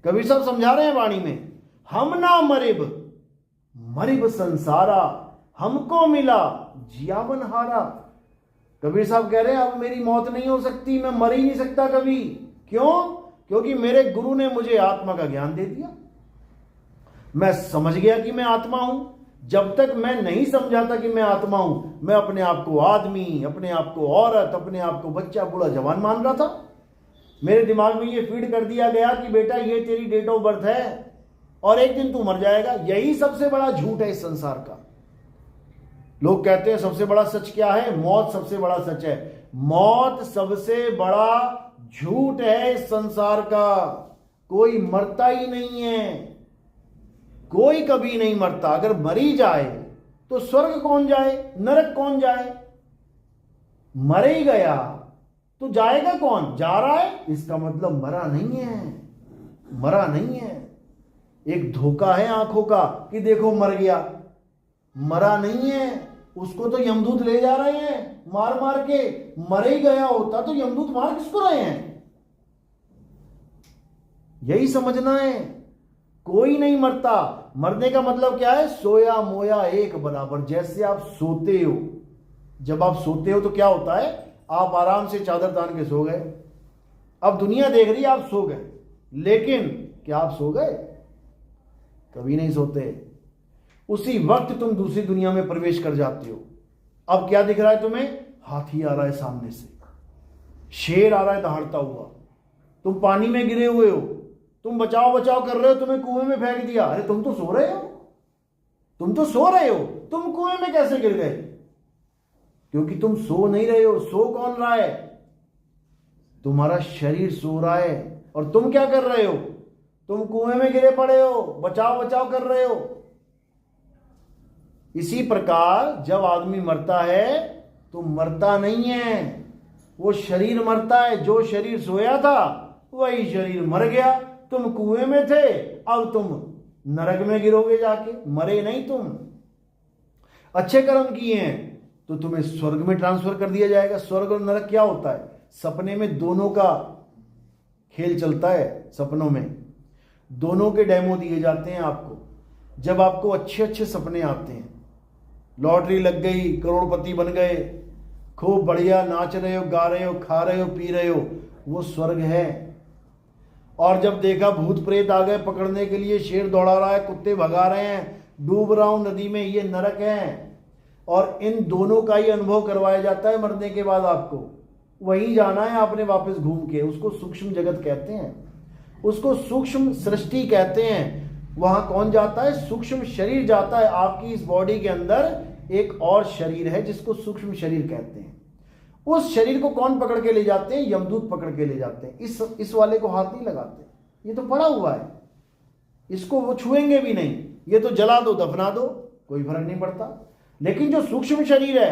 कबीर साहब समझा रहे हैं वाणी में, हम ना मरिब मरिब संसारा, हमको मिला जियावन हारा। कबीर साहब कह रहे हैं अब मेरी मौत नहीं हो सकती, मैं मर ही नहीं सकता कभी। क्यों? क्योंकि मेरे गुरु ने मुझे आत्मा का ज्ञान दे दिया, मैं समझ गया कि मैं आत्मा हूं। जब तक मैं नहीं समझा था कि मैं आत्मा हूं, मैं अपने आप को आदमी, अपने आप को औरत, अपने आप को बच्चा, बूढ़ा, जवान मान रहा था। मेरे दिमाग में ये फीड कर दिया गया कि बेटा ये तेरी डेट ऑफ बर्थ है और एक दिन तू मर जाएगा। यही सबसे बड़ा झूठ है इस संसार का। लोग कहते हैं सबसे बड़ा सच क्या है? मौत सबसे बड़ा सच है। मौत सबसे बड़ा झूठ है इस संसार का। कोई मरता ही नहीं है, कोई कभी नहीं मरता। अगर मरी जाए तो स्वर्ग कौन जाए, नरक कौन जाए? मर ही गया तो जाएगा कौन? जा रहा है, इसका मतलब मरा नहीं है, मरा नहीं है। एक धोखा है आंखों का कि देखो मर गया, मरा नहीं है। उसको तो यमदूत ले जा रहे हैं मार मार के। मर ही गया होता तो यमदूत मार किसको रहे हैं? यही समझना है, कोई नहीं मरता। मरने का मतलब क्या है? सोया मोया एक बराबर। जैसे आप सोते हो, जब आप सोते हो तो क्या होता है? आप आराम से चादर तान के सो गए। अब दुनिया देख रही है आप सो गए, लेकिन क्या आप सो गए? कभी नहीं सोते। उसी वक्त तुम दूसरी दुनिया में प्रवेश कर जाते हो। अब क्या दिख रहा है तुम्हें? हाथी आ रहा है सामने से, शेर आ रहा है दहाड़ता हुआ, तुम पानी में गिरे हुए हो, तुम बचाओ बचाओ कर रहे हो, तुम्हें कुएं में फेंक दिया। अरे तुम तो सो रहे हो, तुम तो सो रहे हो, तुम कुएं में कैसे गिर गए? क्योंकि तुम सो नहीं रहे हो। सो कौन रहा है? तुम्हारा शरीर सो रहा है। और तुम क्या कर रहे हो? तुम कुएं में गिरे पड़े हो, बचाव बचाव कर रहे हो। इसी प्रकार जब आदमी मरता है तो मरता नहीं है, वो शरीर मरता है। जो शरीर सोया था वही शरीर मर गया। तुम कुएं में थे, अब तुम नरक में गिरोगे जाके, मरे नहीं तुम। अच्छे कर्म किए हैं तो तुम्हें स्वर्ग में ट्रांसफर कर दिया जाएगा। स्वर्ग और नरक क्या होता है? सपने में दोनों का खेल चलता है। सपनों में दोनों के डेमो दिए जाते हैं आपको। जब आपको अच्छे अच्छे सपने आते हैं, लॉटरी लग गई, करोड़पति बन गए, खूब बढ़िया नाच रहे हो, गा रहे हो, खा रहे हो, पी रहे हो, वो स्वर्ग है। और जब देखा भूत प्रेत आ गए पकड़ने के लिए, शेर दौड़ा रहा है, कुत्ते भगा रहे हैं, डूब रहा हूं नदी में, ये नरक है। और इन दोनों का ही अनुभव करवाया जाता है मरने के बाद। आपको वहीं जाना है आपने वापस घूम के। उसको सूक्ष्म जगत कहते हैं, उसको सूक्ष्म सृष्टि कहते हैं। वहां कौन जाता है? सूक्ष्म शरीर जाता है। आपकी इस बॉडी के अंदर एक और शरीर है जिसको सूक्ष्म शरीर कहते हैं। उस शरीर को कौन पकड़ के ले जाते हैं? यमदूत पकड़ के ले जाते हैं। इस वाले को हाथ नहीं लगाते, ये तो पड़ा हुआ है, इसको वो छुएंगे भी नहीं। ये तो जला दो, दफना दो, कोई फर्क नहीं पड़ता। लेकिन जो सूक्ष्म शरीर है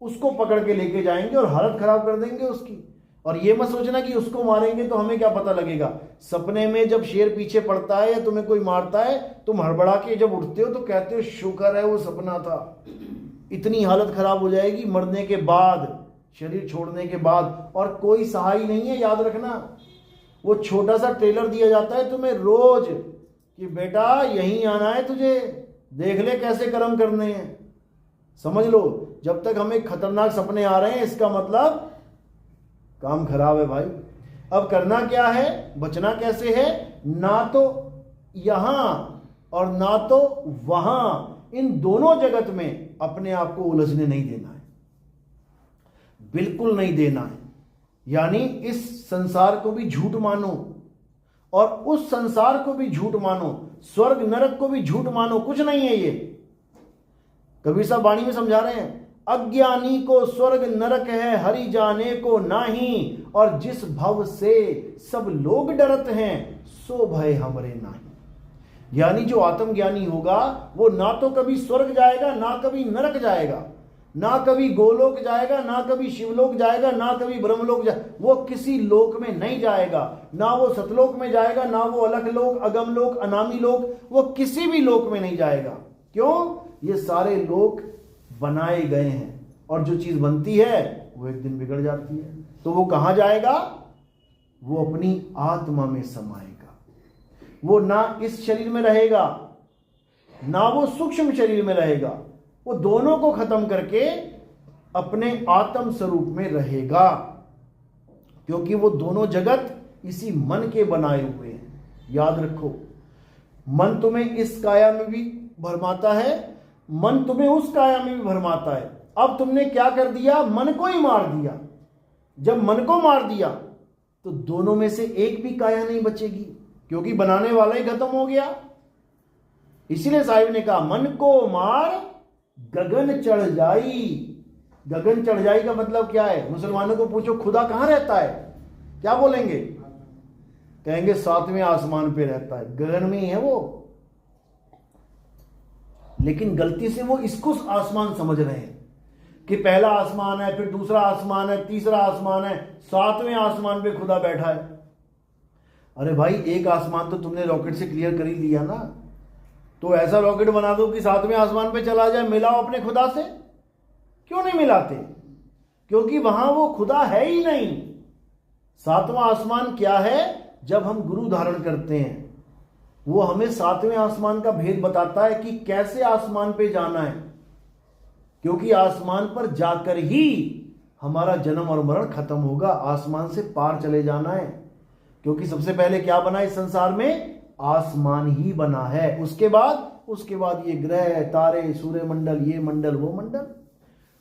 उसको पकड़ के लेके जाएंगे और हालत खराब कर देंगे उसकी। और ये मत सोचना कि उसको मारेंगे तो हमें क्या पता लगेगा। सपने में जब शेर पीछे पड़ता है या तुम्हें कोई मारता है, तुम हड़बड़ा के जब उठते हो तो कहते हो शुक्र है वो सपना था। इतनी हालत खराब हो जाएगी मरने के बाद, शरीर छोड़ने के बाद। और कोई सहाय नहीं है, याद रखना। वो छोटा सा ट्रेलर दिया जाता है तुम्हें रोज कि बेटा यहीं आना है तुझे, देख ले कैसे कर्म करने हैं। समझ लो, जब तक हमें खतरनाक सपने आ रहे हैं इसका मतलब काम खराब है भाई। अब करना क्या है, बचना कैसे है? ना तो यहां और ना तो वहां, इन दोनों जगत में अपने आप को उलझने नहीं देना है, बिल्कुल नहीं देना है। यानी इस संसार को भी झूठ मानो और उस संसार को भी झूठ मानो, स्वर्ग नरक को भी झूठ मानो, कुछ नहीं है ये। कबीर साहब वाणी में समझा रहे हैं, अज्ञानी को स्वर्ग नरक है हरि जाने को नाही, और जिस भव से सब लोग डरत हैं सो भय हमरे नाही। यानी जो आत्मज्ञानी होगा वो ना तो कभी स्वर्ग जाएगा, ना कभी नरक जाएगा, ना कभी गोलोक जाएगा, ना कभी शिवलोक जाएगा, ना कभी ब्रह्मलोक जाएगा। वो किसी लोक में नहीं जाएगा, ना वो सतलोक में जाएगा, ना वो अलख लोक, अगम लोक, अनामी लोक, वो किसी भी लोक में नहीं जाएगा। क्यों? ये सारे लोक बनाए गए हैं और जो चीज बनती है वो एक दिन बिगड़ जाती है। तो वो कहां जाएगा? वो अपनी आत्मा में समाएगा। वो ना इस शरीर में रहेगा ना वो सूक्ष्म शरीर में रहेगा, वो दोनों को खत्म करके अपने आत्म स्वरूप में रहेगा, क्योंकि वो दोनों जगत इसी मन के बनाए हुए हैं। याद रखो, मन तुम्हें इस काया में भी भरमाता है, मन तुम्हें उस काया में भी भरमाता है। अब तुमने क्या कर दिया? मन को ही मार दिया। जब मन को मार दिया तो दोनों में से एक भी काया नहीं बचेगी, क्योंकि बनाने वाला ही खत्म हो गया। इसीलिए साहिब ने कहा मन को मार गगन चढ़ जाई। गगन चढ़ जाई का मतलब क्या है? मुसलमानों को पूछो खुदा कहां रहता है, क्या बोलेंगे? कहेंगे 7वें आसमान पे रहता है, गगन में ही है वो। लेकिन गलती से वो इसको आसमान समझ रहे हैं कि पहला आसमान है, फिर दूसरा आसमान है, तीसरा आसमान है, 7वें आसमान पे खुदा बैठा है। अरे भाई, एक आसमान तो तुमने रॉकेट से क्लियर कर ही लिया ना, तो ऐसा रॉकेट बना दो कि 7वें आसमान पे चला जाए, मिलाओ अपने खुदा से। क्यों नहीं मिलाते? क्योंकि वहां वो खुदा है ही नहीं। 7वां आसमान क्या है? जब हम गुरु धारण करते हैं, वो हमें 7वें आसमान का भेद बताता है कि कैसे आसमान पे जाना है, क्योंकि आसमान पर जाकर ही हमारा जन्म और मरण खत्म होगा। आसमान से पार चले जाना है, क्योंकि सबसे पहले क्या बना इस संसार में? आसमान ही बना है। उसके बाद ये ग्रह, तारे, सूर्य मंडल, ये मंडल, वो मंडल।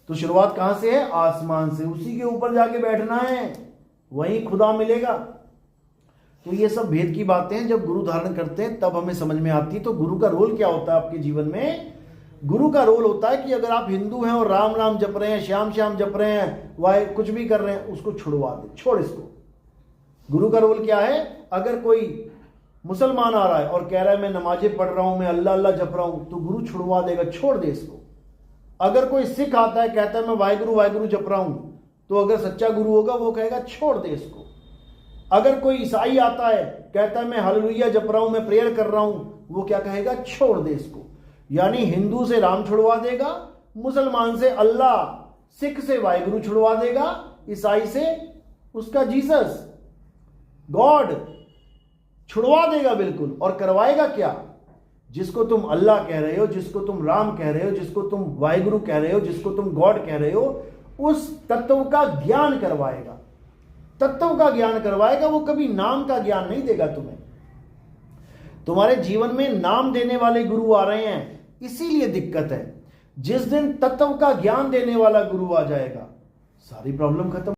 तो शुरुआत कहां से है? आसमान से। उसी के ऊपर जाके बैठना है, वहीं खुदा मिलेगा। तो ये सब भेद की बातें हैं, जब गुरु धारण करते हैं तब हमें समझ में आती है। तो गुरु का रोल क्या होता है आपके जीवन में? गुरु का रोल होता है कि अगर आप हिंदू हैं और राम राम जप रहे हैं, श्याम श्याम जप रहे हैं, वाहे कुछ भी कर रहे हैं, उसको छुड़वा दे, छोड़ इसको। गुरु का रोल क्या है? अगर कोई मुसलमान आ रहा है और कह रहा है मैं नमाजें पढ़ रहा हूं, मैं अल्लाह अल्लाह जप रहा हूं, तो गुरु छुड़वा देगा, छोड़ दे इसको। अगर कोई सिख आता है, कहता है मैं वाहिगुरु वाहिगुरु जप रहा हूं, तो अगर सच्चा गुरु होगा वो कहेगा छोड़ दे इसको। अगर कोई ईसाई आता है, कहता है मैं हालेलुया जप रहा हूं, मैं प्रेयर कर रहा हूं, वो क्या कहेगा? छोड़ दे इसको। यानी हिंदू से राम छुड़वा देगा, मुसलमान से अल्लाह, सिख से वाहिगुरु छुड़वा देगा, ईसाई से उसका जीसस गॉड छुड़वा देगा बिल्कुल। और करवाएगा क्या? जिसको तुम अल्लाह कह रहे हो, जिसको तुम राम कह रहे हो, जिसको तुम वाहिगुरु कह रहे हो, जिसको तुम गॉड कह रहे हो, उस तत्व का ज्ञान करवाएगा। तत्व का ज्ञान करवाएगा, वो कभी नाम का ज्ञान नहीं देगा तुम्हें। तुम्हारे जीवन में नाम देने वाले गुरु आ रहे हैं, इसीलिए दिक्कत है। जिस दिन तत्व का ज्ञान देने वाला गुरु आ जाएगा, सारी प्रॉब्लम खत्म।